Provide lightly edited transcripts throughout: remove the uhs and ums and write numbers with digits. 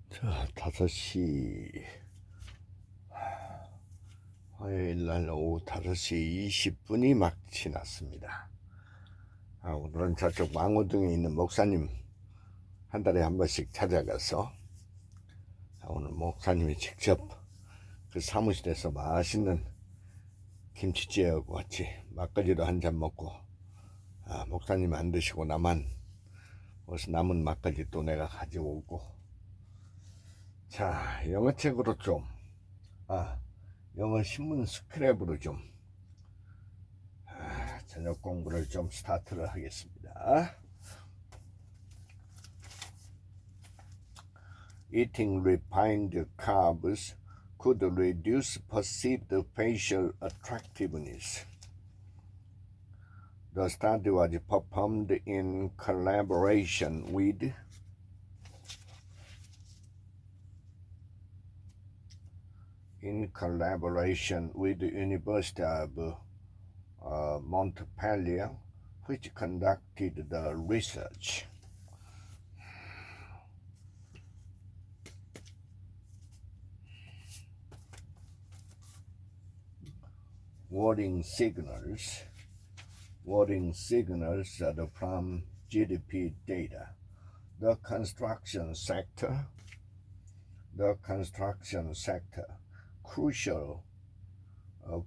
자, 5시, 화요일날 오후 5시 20분이 막 지났습니다. 오늘은 저쪽 망우동에 있는 목사님 한 달에 한 번씩 찾아가서 오늘 목사님이 직접 그 사무실에서 맛있는 김치찌개하고 같이 막걸리도 한 잔 먹고, 목사님 안 드시고 나만 어서 남은 막걸리 또 내가 가져오고, 자, 영어책으로 좀, 영어 신문 스크랩으로 좀 저녁 공부를 좀 스타트를 하겠습니다. Eating refined carbs could reduce perceived facial attractiveness. The study was performed in collaboration with the University of Montpellier, which conducted the research. Warning signals are from GDP data. The construction sector, crucial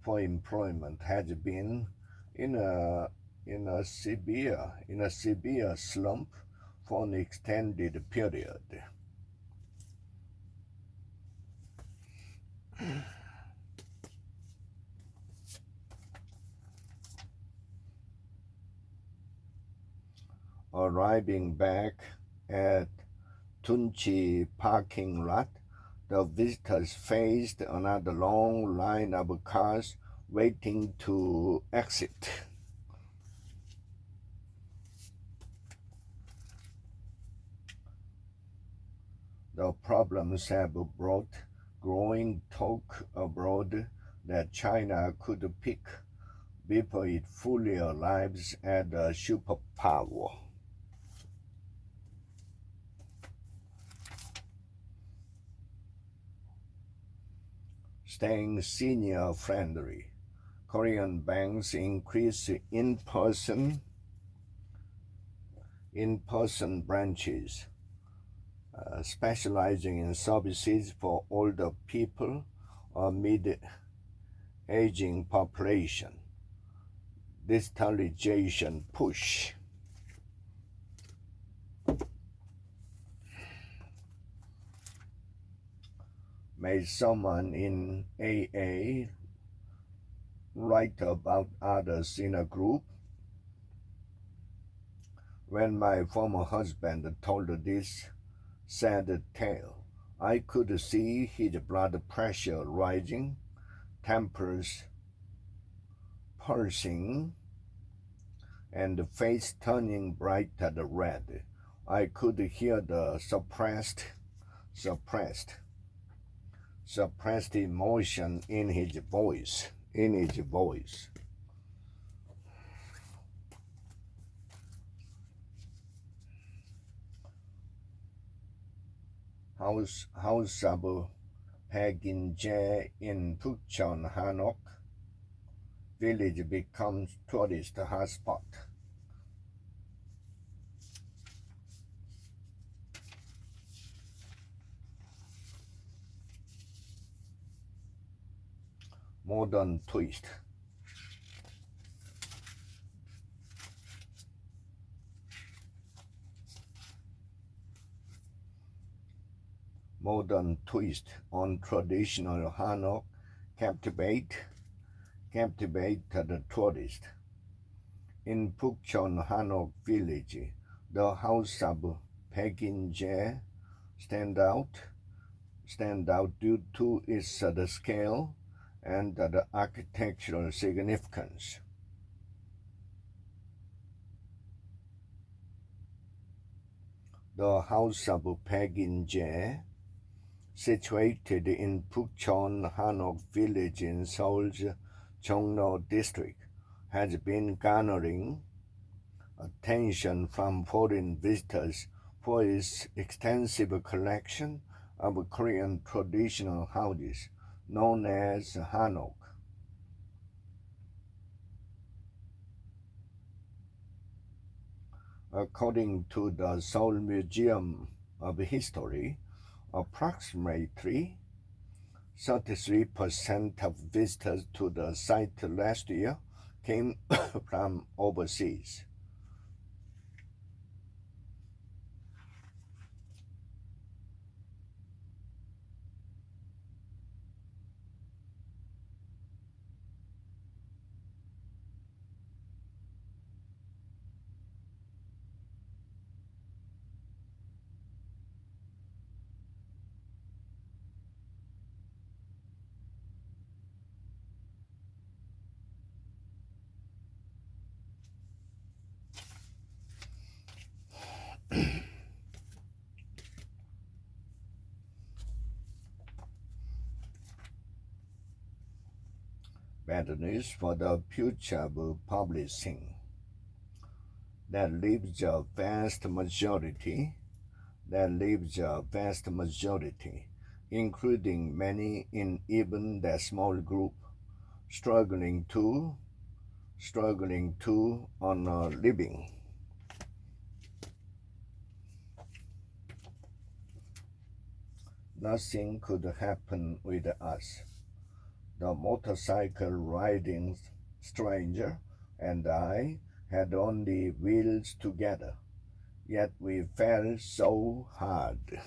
for employment, has been in a severe slump for an extended period. Arriving back at Tunchi parking lot, the visitors faced another long line of cars waiting to exit. The problems have brought growing talk abroad that China could peak before it fully arrives at a superpower. Staying senior friendly, Korean banks increase in-person branches, specializing in services for older people or mid-aging population. Digitalization push. May someone in AA write about others in a group? When my former husband told this sad tale, I could see his blood pressure rising, tempers pulsing, and the face turning brighter red. I could hear the suppressed emotion in his voice. House of Haginje in Pukchon, Hanok village becomes tourist hotspot. Modern twist. On traditional Hanok captivate the tourist. In Pukchon Hanok village, the house of Pekinje stand out due to its the scale and the architectural significance. The house of Pekinje, situated in Pukchon Hanok village in Seoul's Jongno district, has been garnering attention from foreign visitors for its extensive collection of Korean traditional houses, known as hanok. According to the Seoul Museum of History, approximately 33% of visitors to the site last year came from overseas. Bad news for the future of publishing. That leaves a vast majority, including many in even that small group, struggling to earn a living. Nothing could happen with us. The motorcycle riding stranger and I had only wheels together, yet we fell so hard.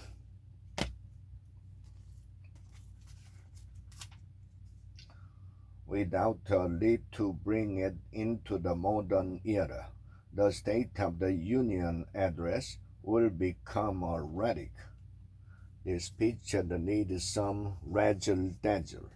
Without a lead to bring it into the modern era, the State of the Union address will become a relic. This picture needs some razzle-dazzle.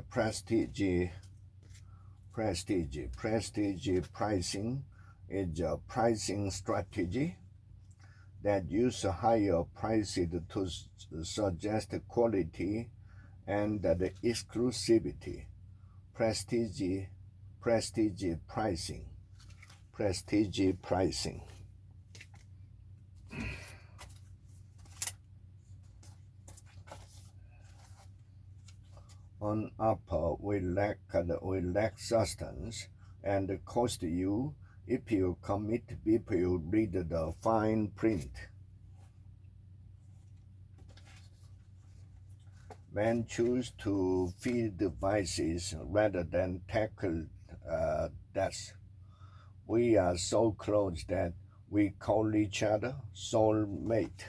Prestige pricing is a pricing strategy that uses higher prices to suggest quality and the exclusivity. Prestige pricing. On upper will lack substance and cost you if you read the fine print. Men choose to feed vices rather than tackle death. We are so close that we call each other soulmate.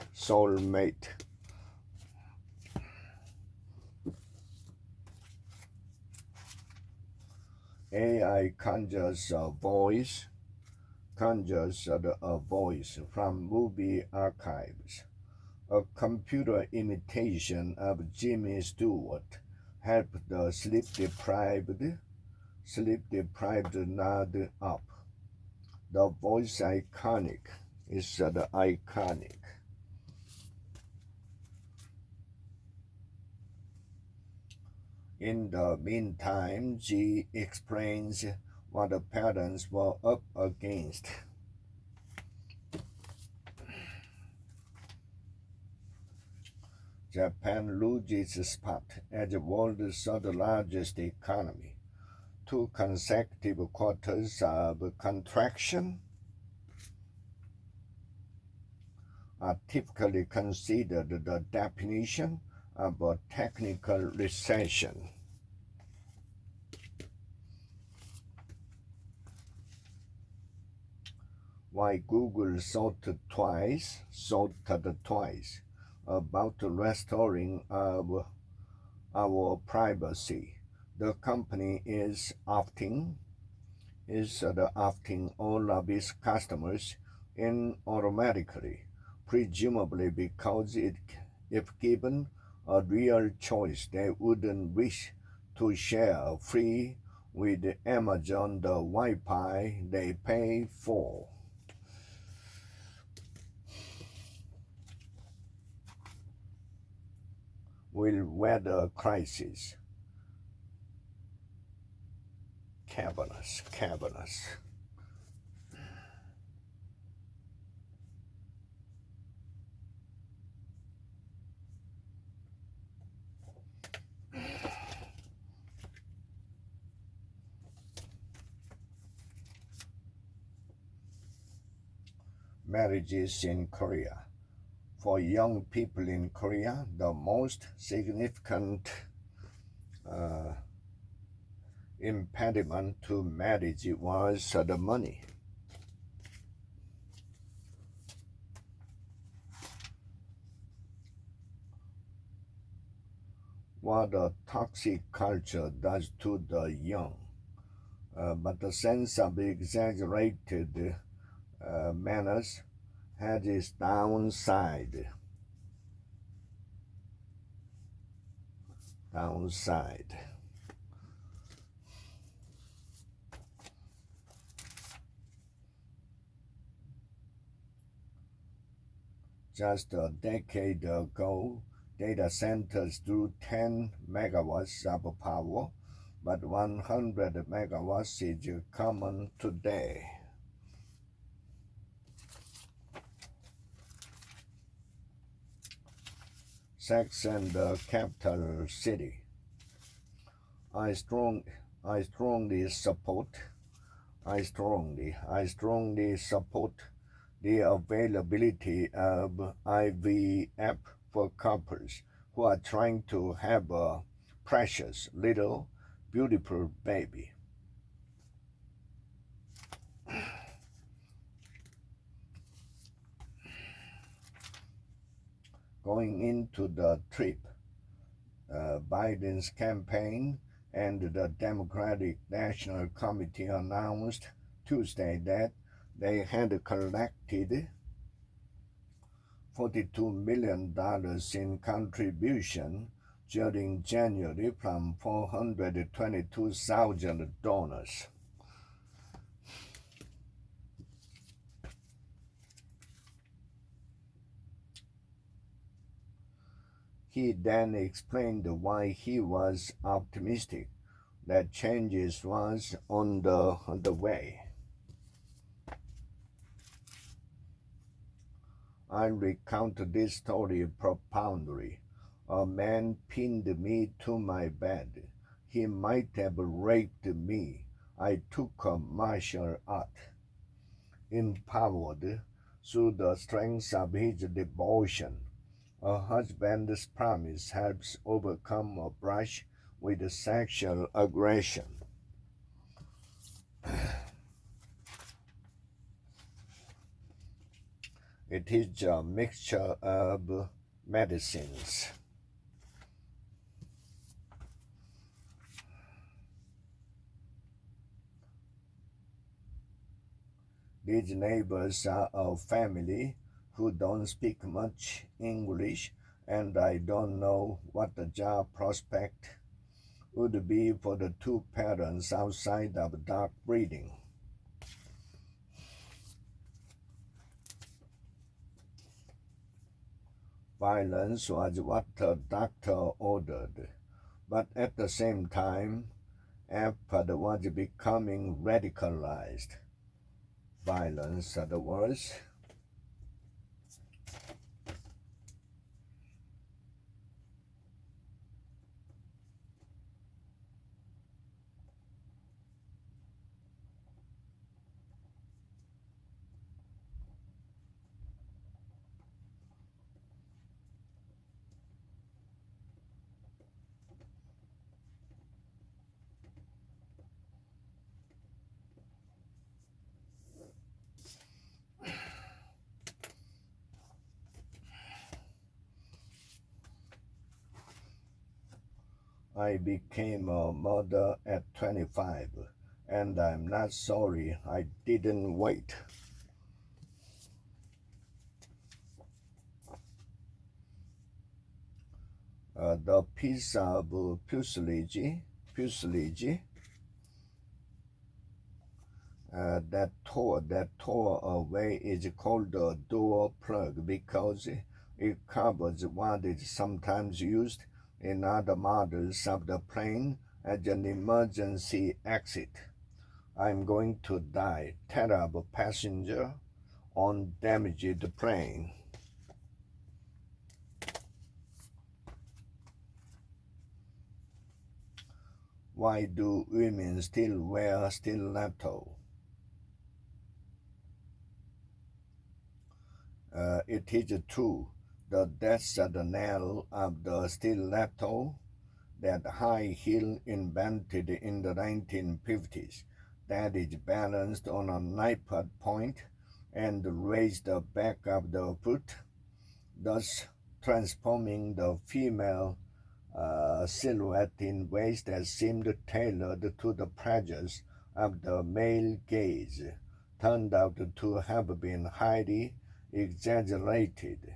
AI conjures a voice from movie archives. A computer imitation of Jimmy Stewart helped the sleep-deprived nod up. The voice is the iconic. In the meantime, G explains what the parents were up against. Japan loses spot as the world's third-largest economy. 2 consecutive quarters of contraction are typically considered the definition of a technical recession. Why Google thought twice about restoring our privacy. The company is opting all of its customers in automatically, presumably because if given a real choice, they wouldn't wish to share free with Amazon the Wi-Fi they pay for. Will weather crisis. Cavernous. Marriages in Korea. For young people in Korea, the most significant impediment to marriage was the money. What a toxic culture does to the young. But the sense of exaggerated manners has its downside. Just a decade ago, data centers drew 10 megawatts of power, but 100 megawatts is common today. Sex and the capital city. I strongly support the availability of IVF for couples who are trying to have a precious little beautiful baby. Going into the trip, Biden's campaign and the Democratic National Committee announced Tuesday that they had collected $42 million in contribution during January from 422,000 donors. He then explained why he was optimistic that changes was on the way. I recount this story profoundly. A man pinned me to my bed. He might have raped me. I took a martial art. Empowered through the strength of his devotion, a husband's promise helps overcome a brush with sexual aggression. It is a mixture of medicines. These neighbors are a family who don't speak much English, and I don't know what the job prospect would be for the two parents outside of dark breeding. Violence was what the doctor ordered, but at the same time, Apad was becoming radicalized. Violence are the words. I became a mother at 25, and I'm not sorry I didn't wait. The piece of fuselage that tore away is called a door plug because it covers what is sometimes used in other models of the plane as an emergency exit. I'm going to die. Terrible passenger on damaged plane. Why do women still wear stiletto? It is true. The death of the nail of the stiletto, that high heel invented in the 1950s, that is balanced on a knife point and raised the back of the foot, thus transforming the female silhouette in ways that seemed tailored to the pleasures of the male gaze, turned out to have been highly exaggerated.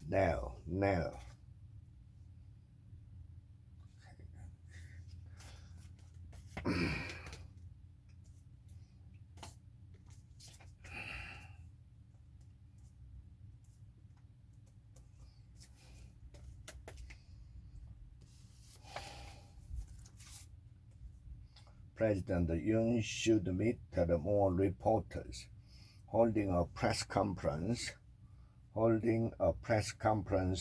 Now. President Yoon should meet more reporters. Holding a press conference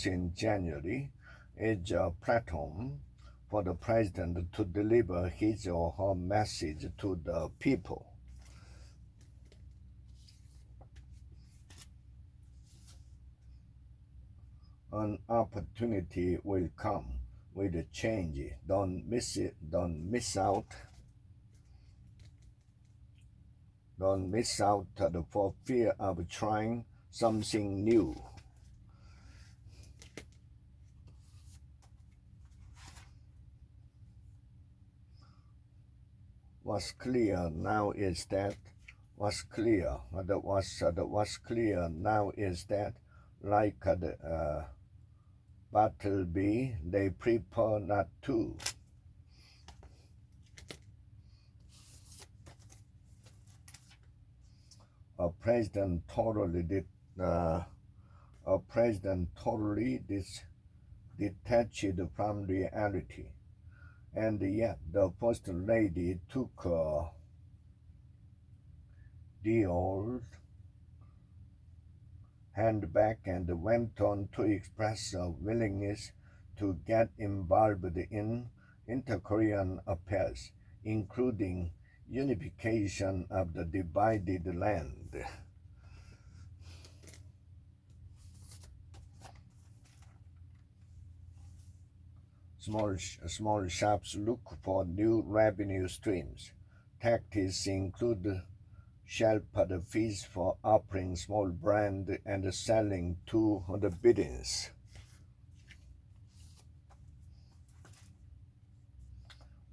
in January is a platform for the president to deliver his or her message to the people. An opportunity will come with change. Don't miss it. Don't miss out for fear of trying something new. What's clear now is that like the Battleby, they prefer not to. A president totally detached from reality, and yet the first lady took the old hand back and went on to express a willingness to get involved in inter-Korean affairs, including unification of the divided land. Small shops look for new revenue streams. Tactics include sheltered fees for offering small brand and selling to the biddings.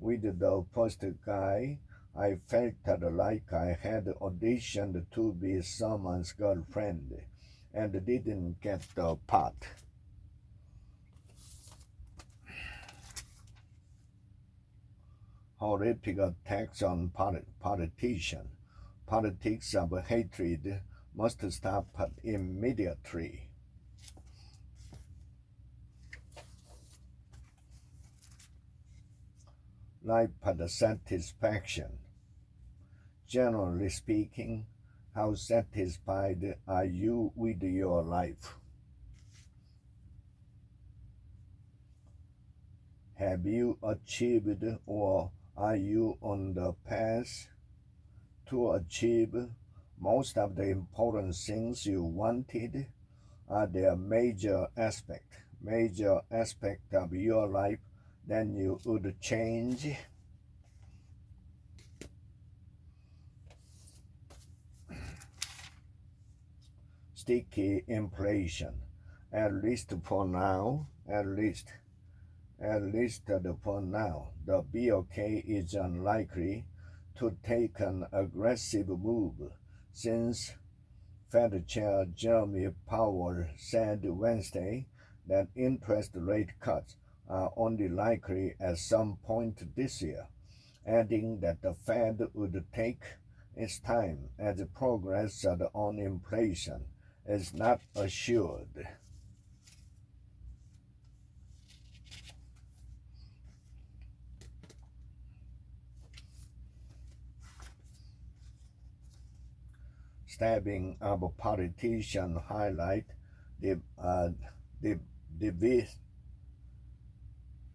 With the first guy, I felt like I had auditioned to be someone's girlfriend and didn't get the part. Horrific attacks on politicians. Politics of hatred must stop immediately. Life satisfaction. Generally speaking, how satisfied are you with your life? Have you achieved or are you on the path to achieve most of the important things you wanted? Are there major aspect of your life that you would change? Sticky inflation, at least for now, the BOK is unlikely to take an aggressive move, since Fed Chair Jeremy Powell said Wednesday that interest rate cuts are only likely at some point this year, adding that the Fed would take its time as progress on inflation is not assured. Stabbing of politician highlight the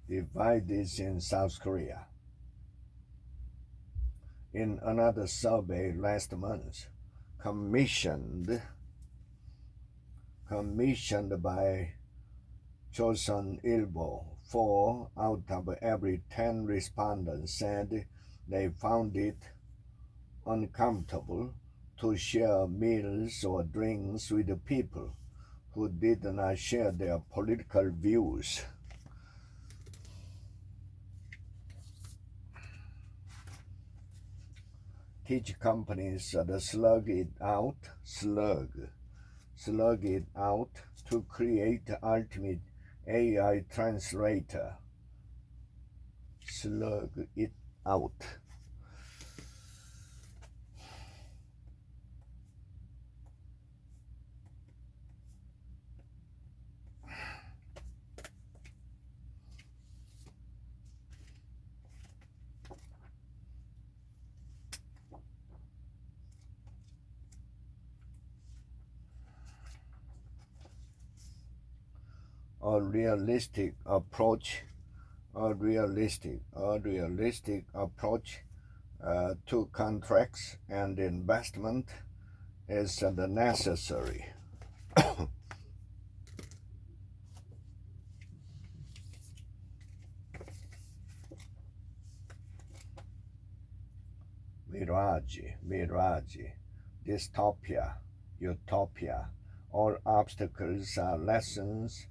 divides in South Korea. In another survey last month, commissioned by 조선일보, 4 out of every 10 respondents said they found it uncomfortable to share meals or drinks with the people who did not share their political views. Teach companies to slug it out to create the ultimate AI translator. Slug it out. A realistic approach to contracts and investment is necessary. Mirage, dystopia, utopia. All obstacles are lessons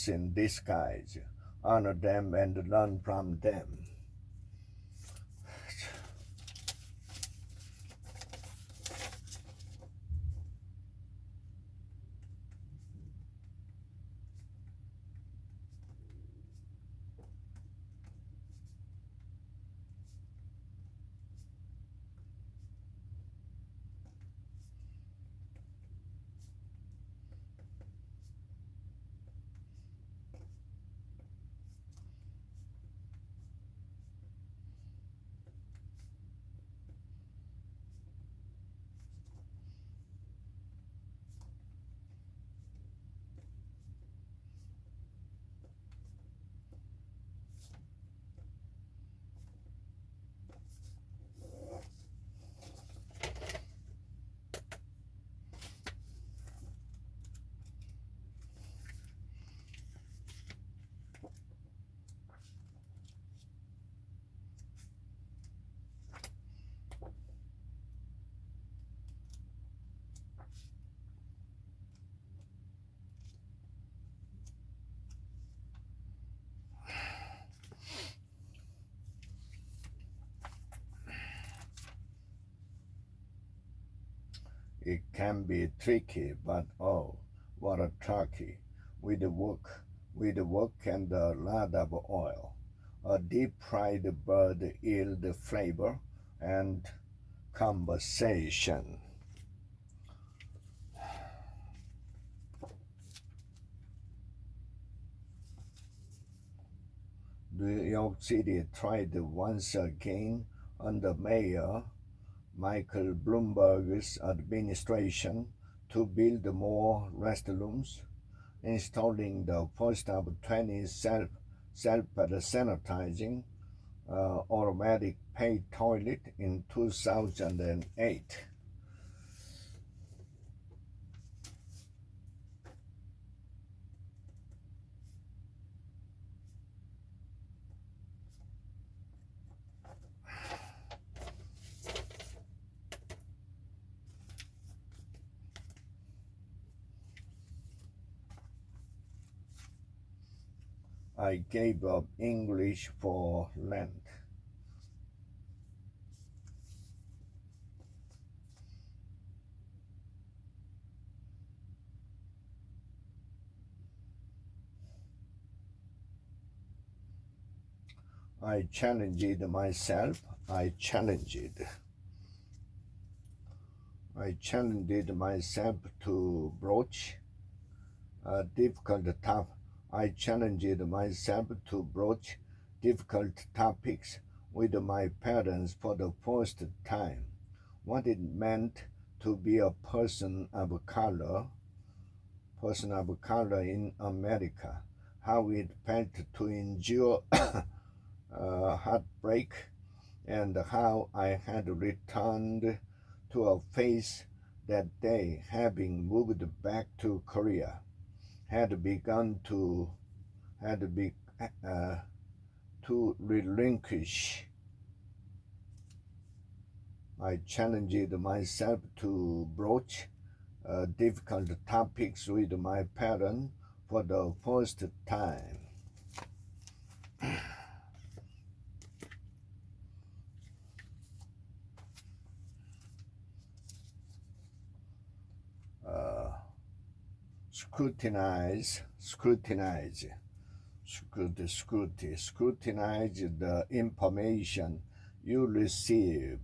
in disguise. Honor them and learn from them. It can be tricky, but oh, what a turkey! With the wok and a lot of oil. A deep-fried bird yield flavor and conversation. New York City tried once again under Mayor Michael Bloomberg's administration to build more restrooms, installing the first of 20 self-sanitizing automatic paid toilet in 2008. I gave up English for Lent. I challenged myself. I challenged myself to broach a difficult topic. I challenged myself to broach difficult topics with my parents for the first time. What it meant to be a person of color in America, how it felt to endure heartbreak, and how I had returned to a faith that they, having moved back to Korea, had begun to relinquish. I challenged myself to broach difficult topics with my parents for the first time. Scrutinize the information you receive.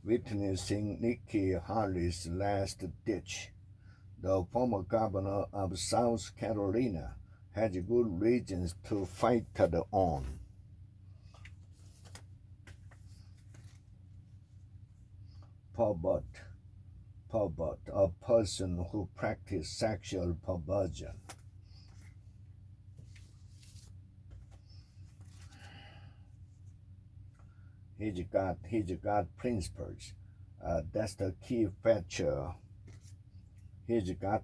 Witnessing Nikki Haley's last ditch, the former governor of South Carolina has good reasons to fight on. Pervert, a person who practices sexual perversion. He's got principles. That's the key feature. He's got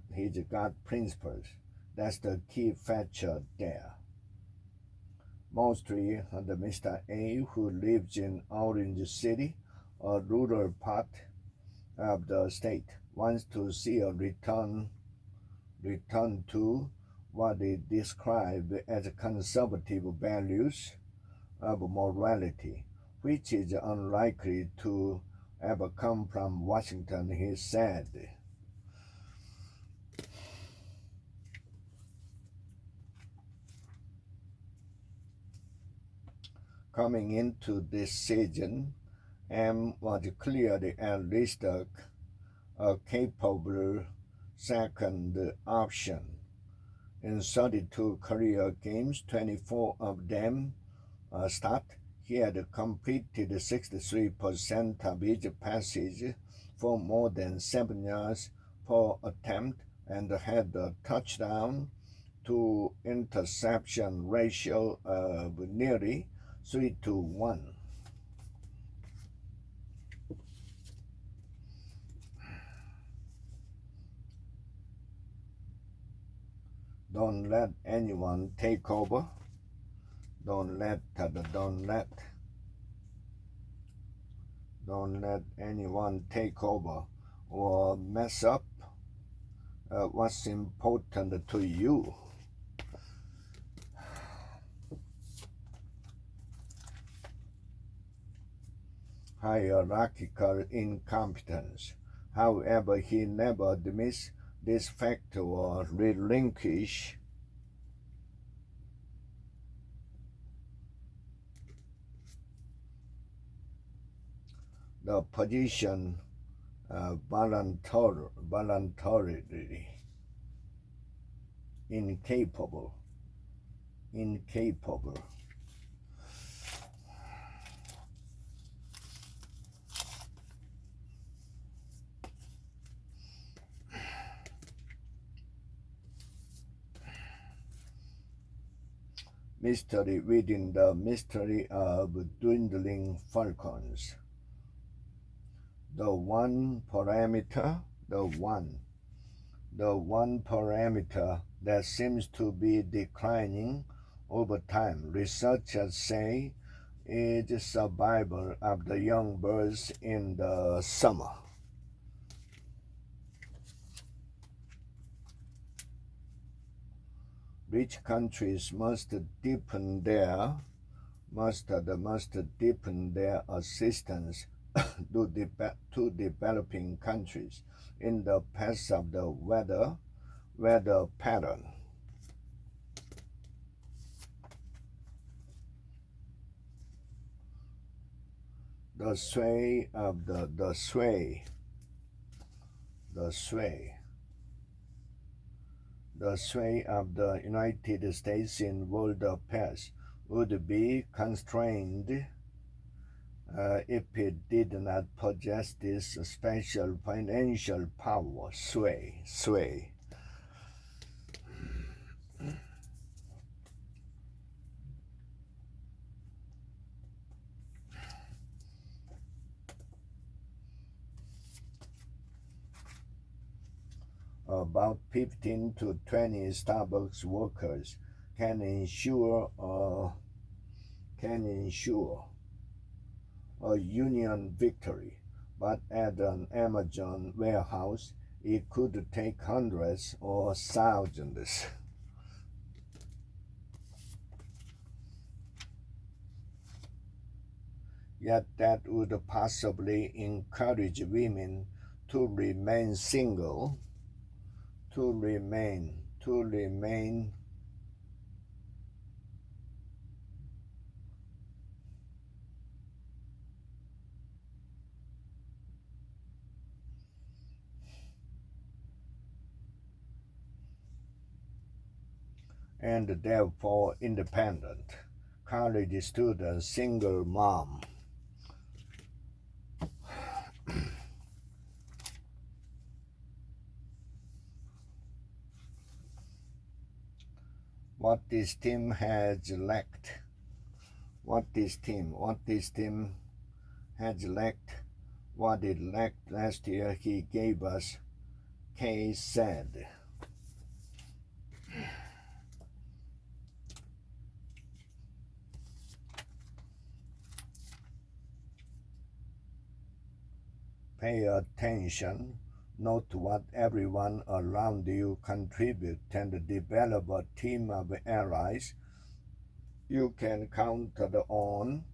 principles. That's the key feature there. Mostly the Mr. A, who lives in Orange City, a rural part of the state, wants to see a return to what he described as conservative values of morality, which is unlikely to ever come from Washington, he said. Coming into this season, M was clearly at least a capable second option. In 32 career games, 24 of them start. He had completed 63% of his passes for more than 7 yards per attempt and had a touchdown to interception ratio of nearly 3-1. Don't let anyone take over. Don't let anyone take over or mess up what's important to you. Hierarchical incompetence. However, he never dismissed this fact or relinquish the position voluntarily. Incapable. Mystery within the mystery of dwindling falcons. the one parameter that seems to be declining over time. Researchers say is survival of the young birds in the summer. Rich countries must deepen their assistance to developing countries in the path of the weather pattern. The sway of the United States in world affairs would be constrained if it did not possess this special financial power, sway. About 15 to 20 Starbucks workers can ensure a union victory, but at an Amazon warehouse, it could take hundreds or thousands. Yet that would possibly encourage women to remain single, to remain and therefore independent. College student, single mom. What this team has lacked, what it lacked last year, he gave us, Kay said. Pay attention, note what everyone around you contribute, and develop a team of allies you can count on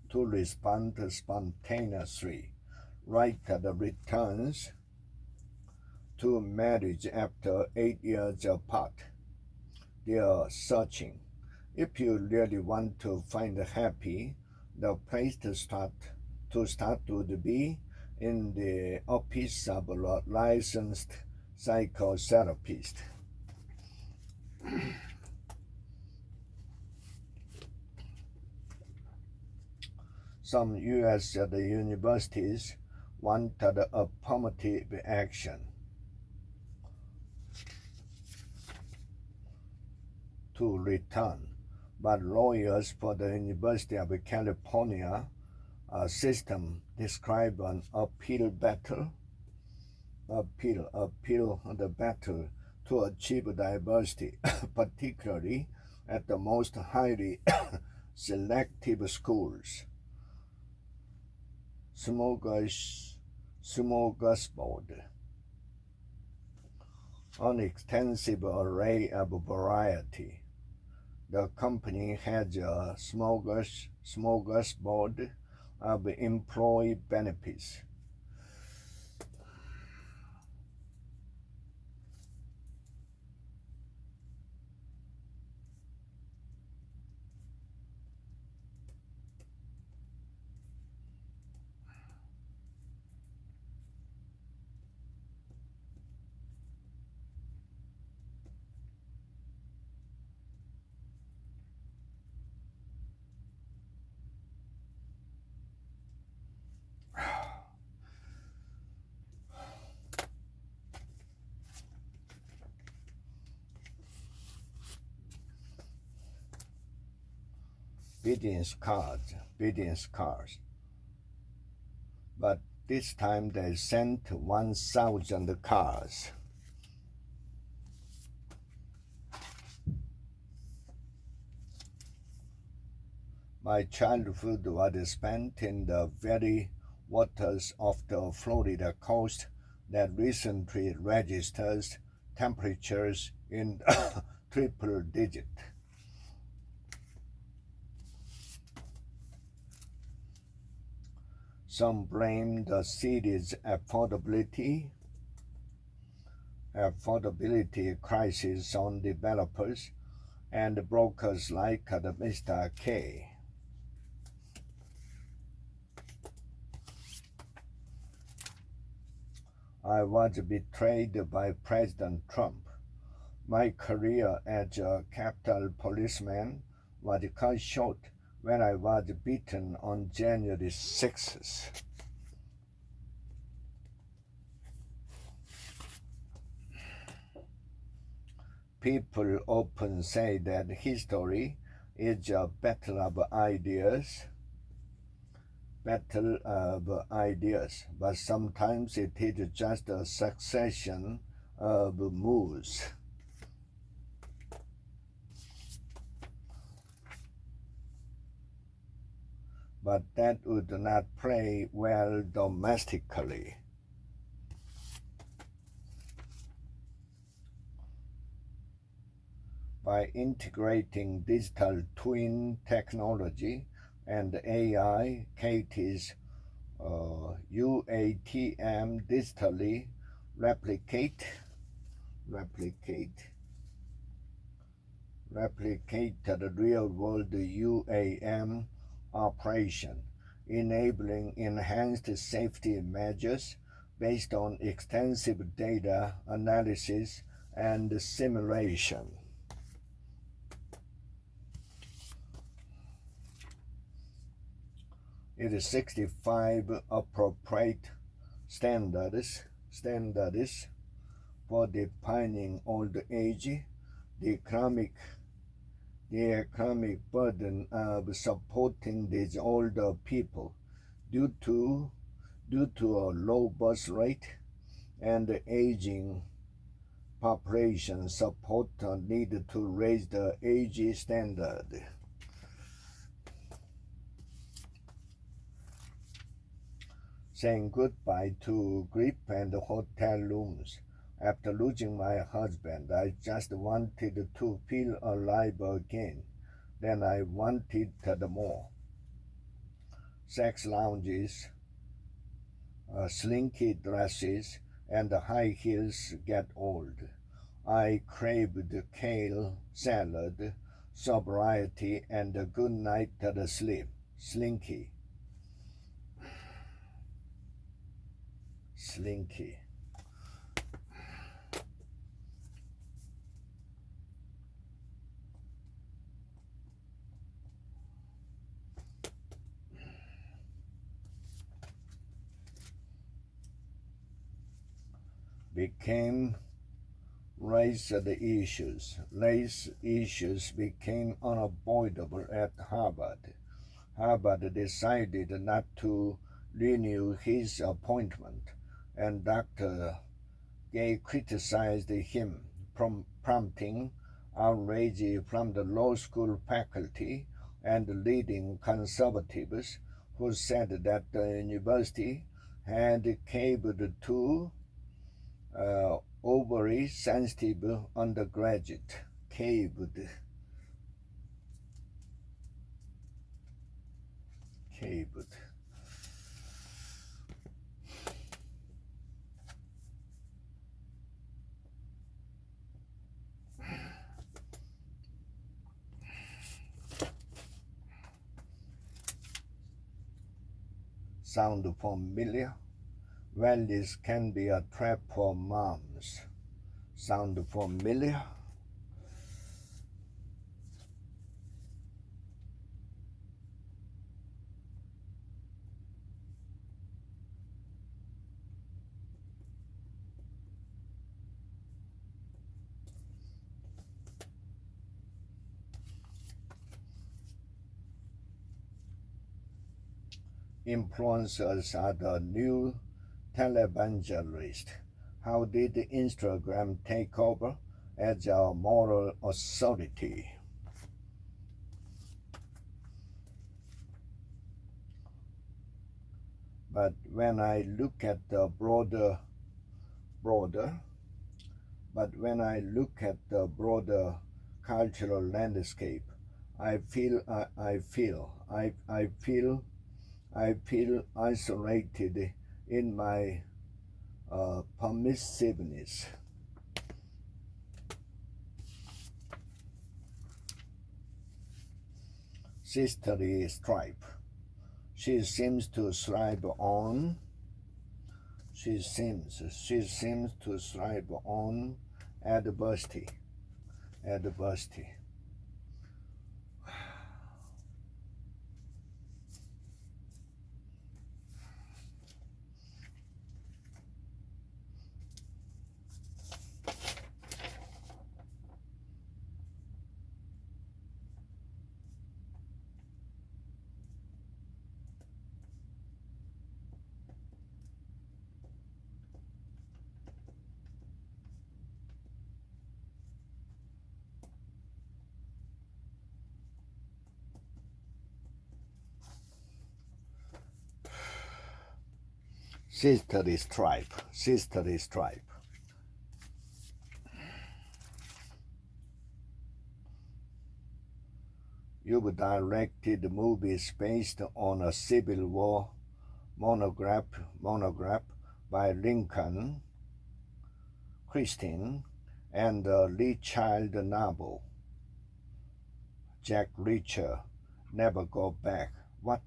to respond spontaneously. Write the returns to marriage after 8 years apart. They are searching. If you really want to find happy, the place to start would be in the office of a licensed psychotherapist. Some U.S. universities wanted affirmative action to return, but lawyers for the University of California system describe an uphill battle to achieve diversity, particularly at the most highly selective schools. Smorgasbord, an extensive array of variety. The company has a smorgasbord of employee benefits. Business cards. But This time they sent 1,000 cars. My childhood was spent in the very waters of the Florida coast that recently registers temperatures in triple digit. Some blame the city's affordability crisis on developers and brokers like Mr. K. I was betrayed by President Trump. My career as a Capitol policeman was cut short when I was beaten on January 6th. People often say that history is a battle of ideas, but sometimes it is just a succession of moves. But that would not play well domestically. By integrating digital twin technology and AI, Katie's UATM digitally replicate the real-world UAM operation, enabling enhanced safety measures based on extensive data analysis and simulation. It is 65 appropriate standards for defining old age, the economic burden of supporting these older people due to a low birth rate and aging population support needed to raise the age standard. Saying goodbye to grip and hotel rooms. After losing my husband, I just wanted to feel alive again. Then I wanted more. Sex lounges, slinky dresses, and high heels get old. I craved kale salad, sobriety, and a good night sleep. Slinky. Became race issues. Race issues became unavoidable at Harvard. Harvard decided not to renew his appointment, and Dr. Gay criticized him, prompting outrage from the law school faculty and leading conservatives who said that the university had caved to overly sensitive undergraduate. Caved. Sound familiar? Well, this can be a trap for moms. Sound familiar? influencers are the new televangelists. How did Instagram take over as a moral authority? But when I look at the broader cultural landscape, I feel isolated in my permissiveness. Sisterly strife. She seems to thrive on adversity. Sisterly strife. You've directed movies based on a Civil War monograph by Lincoln, Christine, and the Lee Child novel, Jack Reacher, Never Go Back. What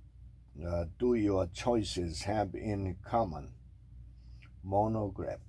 do your choices have in common? Monograph.